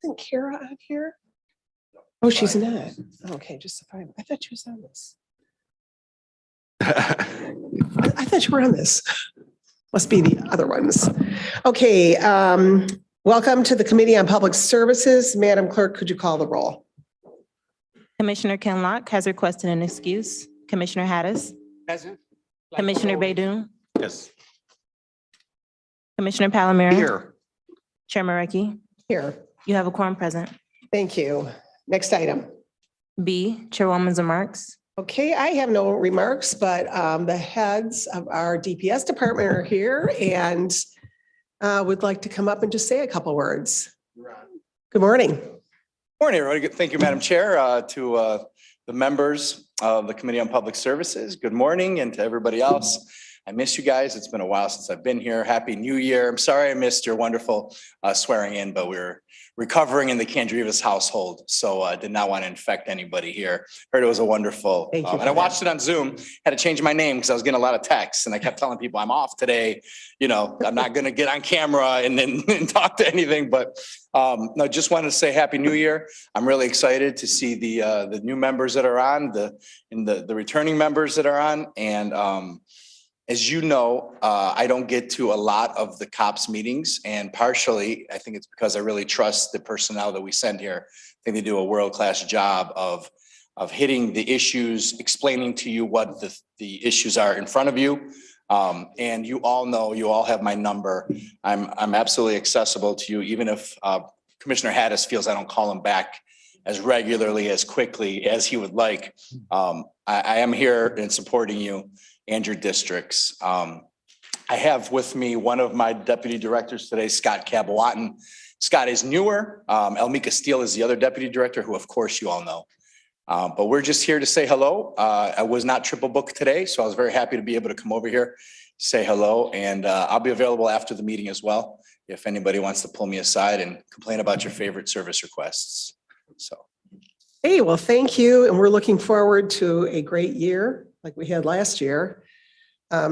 Isn't Kara on here? Oh, she's not. Okay, just a fine. I thought she was on this. I thought you were on this. Must be the other ones. Okay, welcome to the Committee on Public Services. Madam Clerk, could you call the roll? Commissioner Kinlock has requested an excuse. Commissioner Hattis, Present. Commissioner Baydun, Yes. Commissioner Palomero. Here. Chair Mareki, Here, you have a quorum present. thank you. Next item. B, Chairwoman's remarks. Okay, I have no remarks, but the heads of our DPS department are here and would like to come up and just say a couple words. Good morning. Morning, everybody. Thank you, Madam Chair, to the members of the Committee on Public Services. Good morning, and to everybody else. I miss you guys. It's been a while since I've been here. Happy New Year. I'm sorry I missed your wonderful swearing in, but we're recovering in the Kandrivas household, so I did not want to infect anybody here. Heard it was a wonderful, Thank you and for I watched it on Zoom. Had to change my name because I was getting a lot of texts, and I kept telling people I'm off today. You know, I'm not going to get on camera and then and talk to anything, but no, just wanted to say Happy New Year. I'm really excited to see the new members that are on, the returning members that are on, and as you know, I don't get to a lot of the COPS meetings, and partially, I think it's because I really trust the personnel that we send here. I think they do a world-class job of hitting the issues, explaining to you what the issues are in front of you. And you all know, you all have my number. I'm absolutely accessible to you, even if Commissioner Hattis feels I don't call him back as regularly, as quickly as he would like. I am here and supporting you and your districts. I have with me one of my deputy directors today, Scott Cabawatan. Scott is newer. Elmika Steele is the other deputy director, who of course you all know. But we're just here to say hello. I was not triple booked today, so I was very happy to be able to come over here, say hello, and I'll be available after the meeting as well if anybody wants to pull me aside and complain about your favorite service requests. So. Hey, well, thank you. And we're looking forward to a great year like we had last year.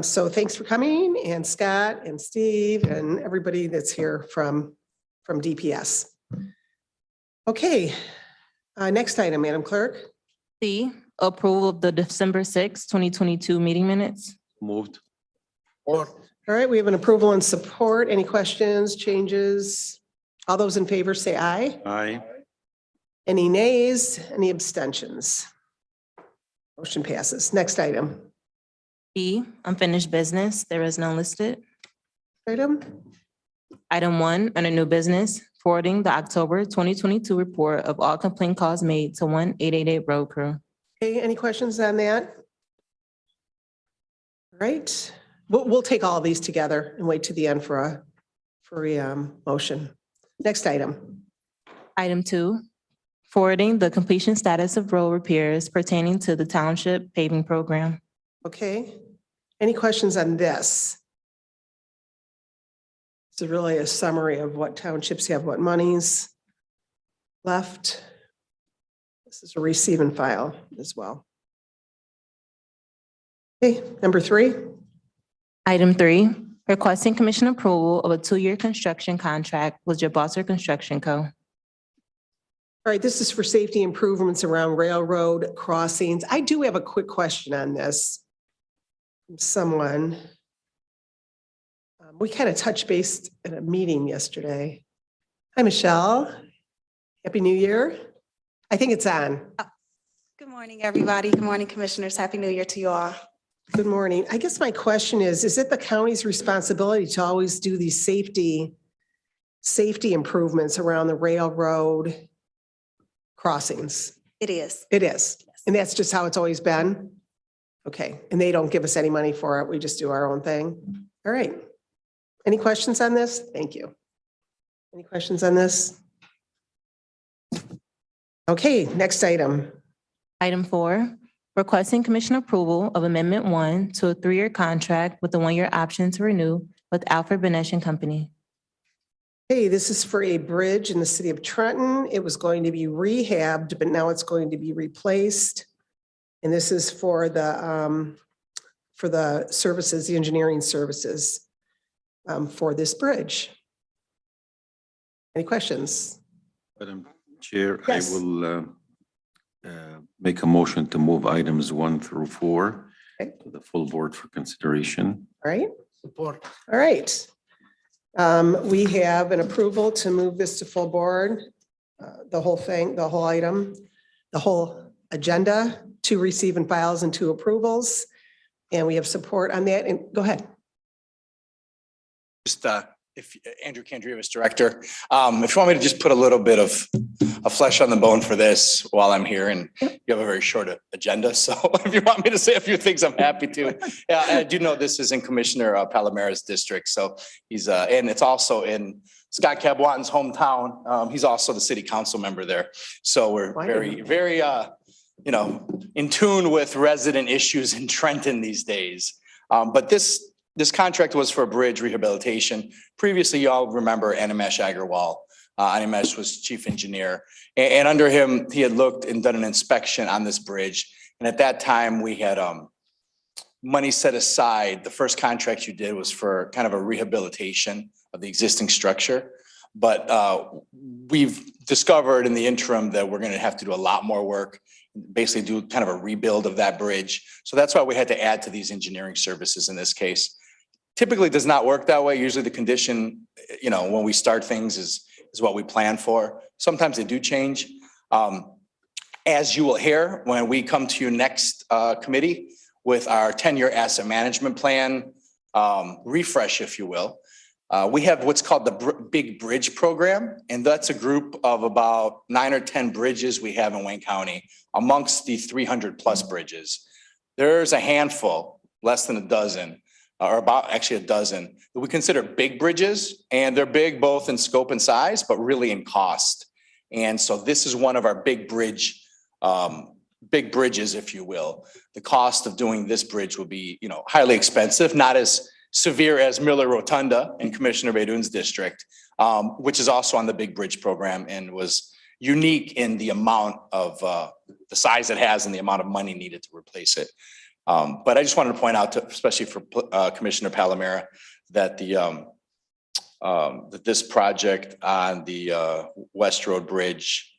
So thanks for coming, and Scott and Steve and everybody that's here from DPS. Okay, next item, Madam Clerk. C, approval of the December 6, 2022 meeting minutes. Moved. All right, we have an approval and support. Any questions, changes? All those in favor say aye. Aye. Any nays, any abstentions? Motion passes. Next item. D, unfinished business. There is none listed. Item. Item 1, under new business, forwarding the October 2022 report of all complaint calls made to 1-888 road crew. Okay, any questions on that? All right, we'll take all of these together and wait to the end for a motion. Next item. Item 2, forwarding the completion status of road repairs pertaining to the township paving program. Okay, any questions on this? It's really a summary of what townships have, what monies left. This is a receive and file as well. Okay, number 3. Item 3, requesting commission approval of a 2-year construction contract with Jabosser Construction Co. All right, this is for safety improvements around railroad crossings. I do have a quick question on this from someone. We kind of touched base at a meeting yesterday. Hi, Michelle. Happy New Year. I think it's on. Good morning, everybody. Good morning, commissioners. Happy New Year to you all. Good morning. I guess my question is it the county's responsibility to always do these safety improvements around the railroad crossings? It is. It is. And that's just how it's always been? Okay. And they don't give us any money for it. We just do our own thing. All right. Any questions on this? Thank you. Any questions on this? Okay, next item. Item 4, requesting commission approval of Amendment 1 to a 3-year contract with a 1-year option to renew with Alfred Benesch and Company. Hey, this is for a bridge in the city of Trenton. It was going to be rehabbed, but now it's going to be replaced. And this is for the services, the engineering services for this bridge. Any questions? Madam Chair, Yes. I will make a motion to move items 1 through 4 Okay. to the full board for consideration. All right, Support. all right. We have an approval to move this to full board, the whole thing, the whole item, the whole agenda, 2 receive and files and 2 approvals. And we have support on that. And go ahead. Just, if Andrew Kandrievich, Director, if you want me to just put a little bit of a flesh on the bone for this while I'm here, and you have a very short agenda, so if you want me to say a few things, I'm happy to. Yeah, I do know this is in Commissioner Palomera's district, so he's, and it's also in Scott Cabwan's hometown. He's also the city council member there. So we're Why didn't very, you know, in tune with resident issues in Trenton these days. But this contract was for a bridge rehabilitation. Previously, y'all remember Animesh Agarwal. Animesh was chief engineer. And under him, he had looked and done an inspection on this bridge. And at that time, we had money set aside. The first contract you did was for kind of a rehabilitation of the existing structure. But we've discovered in the interim that we're going to have to do a lot more work, basically do kind of a rebuild of that bridge. So that's why we had to add to these engineering services in this case. Typically does not work that way. Usually the condition, you know, when we start things is what we plan for. Sometimes they do change. As you will hear, when we come to you next committee with our 10-year asset management plan, refresh, if you will, we have what's called the Big Bridge Program. And that's a group of about 9 or 10 bridges we have in Wayne County amongst the 300+ bridges. There's a handful, less than a dozen, or about actually a dozen, that we consider big bridges, and they're big both in scope and size, but really in cost. And so this is one of our big bridges, if you will. The cost of doing this bridge will be, you know, highly expensive, not as severe as Miller Rotunda in Commissioner Baydun's district, which is also on the Big Bridge Program and was unique in the amount of the size it has and the amount of money needed to replace it. But I just wanted to point out, especially for Commissioner Palomera, that that this project on the West Road Bridge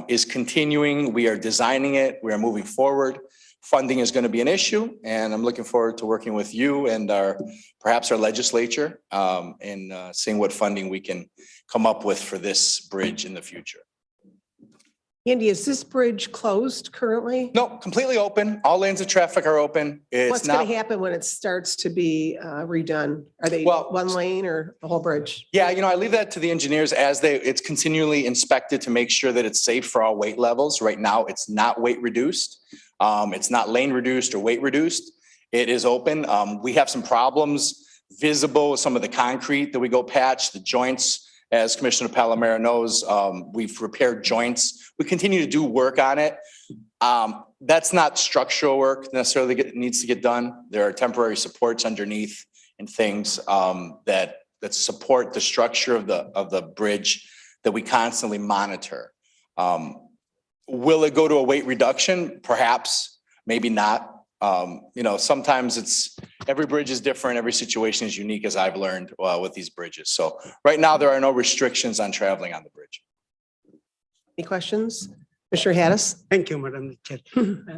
is continuing. We are designing it. We are moving forward. Funding is going to be an issue, and I'm looking forward to working with you and perhaps our legislature in seeing what funding we can come up with for this bridge in the future. Andy, is this bridge closed currently? No, completely open. All lanes of traffic are open. It's What's going not. to happen when it starts to be redone? Are they Well- one lane or the whole bridge? Yeah, you know, I leave that to the engineers as it's continually inspected to make sure that it's safe for all weight levels. Right now, it's not weight reduced. It's not lane reduced or weight reduced. It is open. We have some problems visible with some of the concrete that we go patch, the joints. As Commissioner Palomera knows, we've repaired joints. We continue to do work on it. That's not structural work necessarily needs to get done. There are temporary supports underneath and things that support the structure of the bridge that we constantly monitor. Will it go to a weight reduction? Perhaps, maybe not. You know, sometimes every bridge is different. Every situation is unique, as I've learned with these bridges. So right now, there are no restrictions on traveling on the bridge. Any questions? Commissioner Hattis? Thank you, Madam Chair.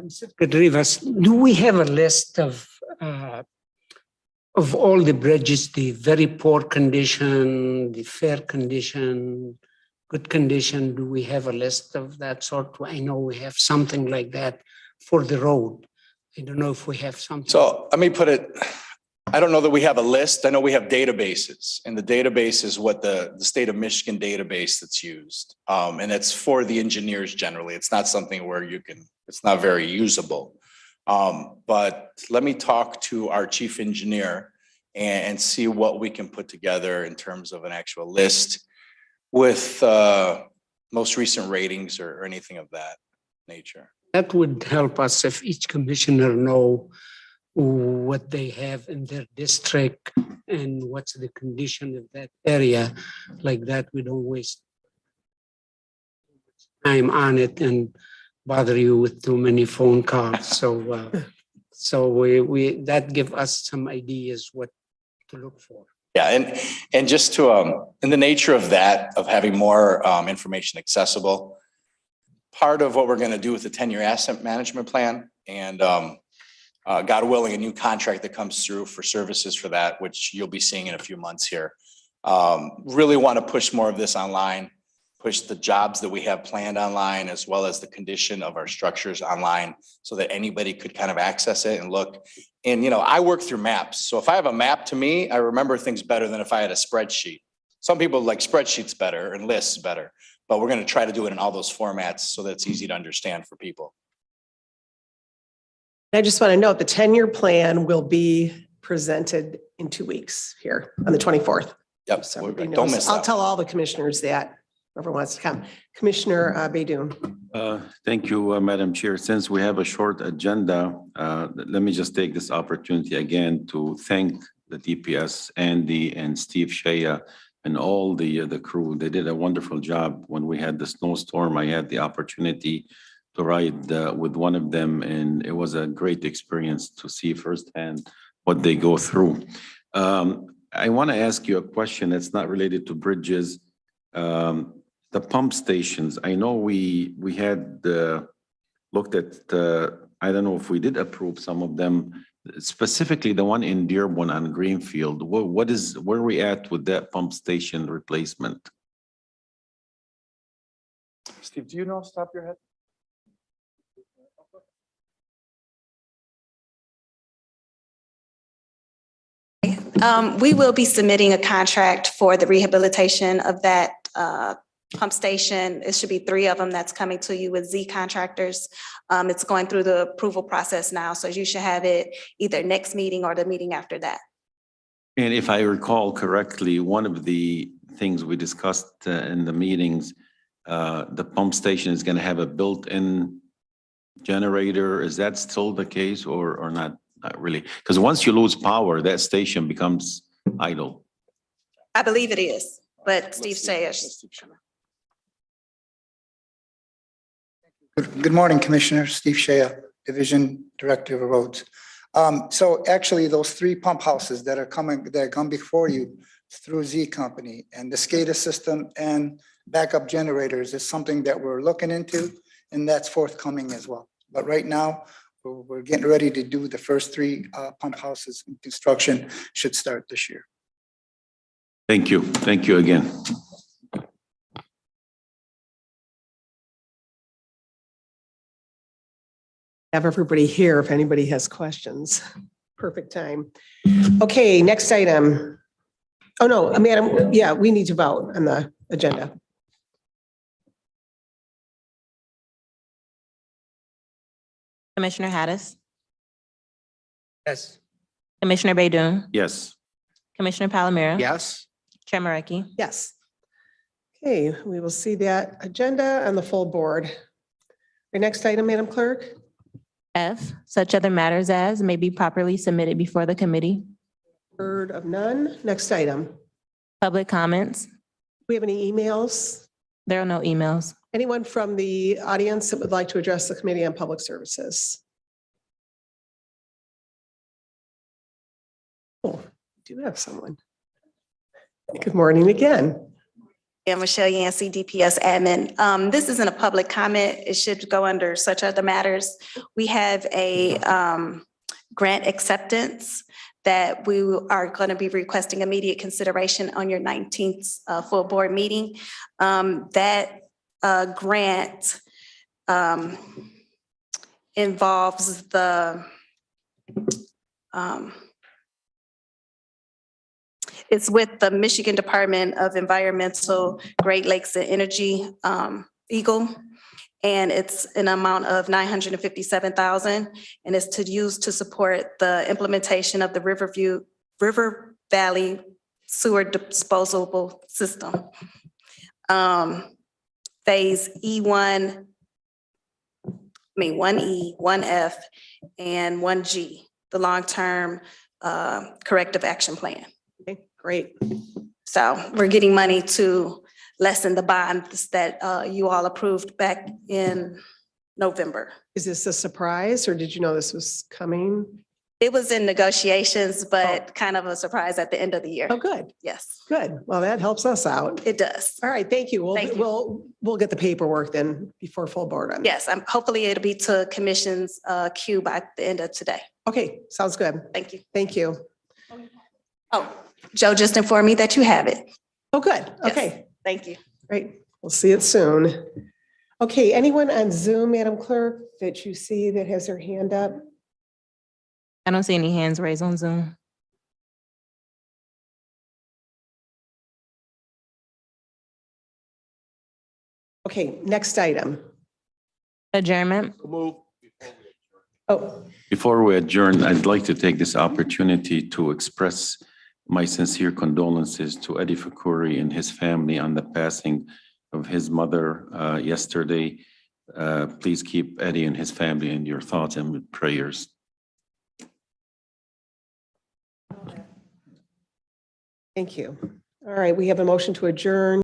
Secretary Rivas, do we have a list of all the bridges, the very poor condition, the fair condition, good condition? Do we have a list of that sort? I know we have something like that for the road. I don't know if we have something. So let me put it, I don't know that we have a list. I know we have databases, and the database is what the state of Michigan database that's used. And it's for the engineers generally. It's not something where it's not very usable. But let me talk to our chief engineer and see what we can put together in terms of an actual list with most recent ratings or anything of that nature. That would help us if each commissioner know what they have in their district and what's the condition of that area. Like that, we don't waste time on it and bother you with too many phone calls. So we that give us some ideas what to look for. Yeah, and just to, in the nature of that, of having more information accessible, part of what we're gonna do with the 10-year asset management plan and God willing, a new contract that comes through for services for that, which you'll be seeing in a few months here. Really want to push more of this online, push the jobs that we have planned online, as well as the condition of our structures online so that anybody could kind of access it and look. And, you know, I work through maps. So if I have a map, to me, I remember things better than if I had a spreadsheet. Some people like spreadsheets better and lists better, but we're going to try to do it in all those formats so that it's easy to understand for people. I just want to note the 10-year plan will be presented in 2 weeks here on the 24th. Yep, So everybody don't knows. miss I'll that. tell all the commissioners that, whoever wants to come. Commissioner Baydoun. Thank you, Madam Chair. Since we have a short agenda, let me just take this opportunity again to thank the DPS, Andy and Steve Shea and all the crew. They did a wonderful job. When we had the snowstorm, I had the opportunity to ride with one of them, and it was a great experience to see firsthand what they go through. I want to ask you a question that's not related to bridges. The pump stations, I know we had looked at, I don't know if we did approve some of them, specifically the one in Dearborn on Greenfield. Where are we at with that pump station replacement? Steve, do you know off the top of your head? We will be submitting a contract for the rehabilitation of that pump station. It should be 3 of them that's coming to you with Z Contractors. It's going through the approval process now, so you should have it either next meeting or the meeting after that. And if I recall correctly, one of the things we discussed in the meetings, the pump station is going to have a built-in generator. Is that still the case or not? Not really, because once you lose power, that station becomes idle. I believe it is, but Steve says. Good morning, Commissioner. Steve Shea, Division Director of Roads. So actually, those 3 pump houses that come before you through Z Company and the SCADA system and backup generators is something that we're looking into, and that's forthcoming as well. But right now, we're getting ready to do the first 3 pump houses. Construction should start this year. Thank you. Thank you again. Have everybody here if anybody has questions. Perfect time. Okay, next item. Oh, no, Madam, yeah, we need to vote on the agenda. Commissioner Hattis, Yes. Commissioner Baydoun, Yes. Commissioner Palomero. Yes. Chair Markey. Yes. Okay, we will see that agenda on the full board. Your next item, Madam Clerk? F, such other matters as may be properly submitted before the committee. Heard of none. Next item. Do Public comments. we have any emails? There are no emails. Anyone from the audience that would like to address the Committee on Public Services? Oh, we do have someone. Good morning again. And Michelle Yancey, DPS admin. This isn't a public comment. It should go under such other matters. We have a grant acceptance that we are going to be requesting immediate consideration on your 19th full board meeting. That grant involves the it's with the Michigan Department of Environmental, Great Lakes and Energy, EGLE. And it's an amount of $957,000, and it's to use to support the implementation of the River Valley Sewer Disposable System. Phase E1, 1E, 1F, and 1G, the long-term corrective action plan. Okay, great. So we're getting money to lessen the bonds that you all approved back in November. Is this a surprise or did you know this was coming? It was in negotiations, but kind of a surprise at the end of the year. Oh, good, Yes, good. Well, that helps us out. it does. All right, thank you. Thank you. We'll get the paperwork then before full board on. Yes, hopefully it'll be to commission's queue by the end of today. Okay, sounds good. Thank you. Thank you. Oh, Joe just informed me that you have it. Oh, good. Yes. Okay, Thank you. great. We'll see it soon. Okay, anyone on Zoom, Madam Clerk, that you see that has their hand up? I don't see any hands raised on Zoom. Okay, next item. Adjournment. Oh, Before we adjourn, I'd like to take this opportunity to express my sincere condolences to Eddie Fakuri and his family on the passing of his mother yesterday. Please keep Eddie and his family in your thoughts and prayers. thank you. All right, we have a motion to adjourn.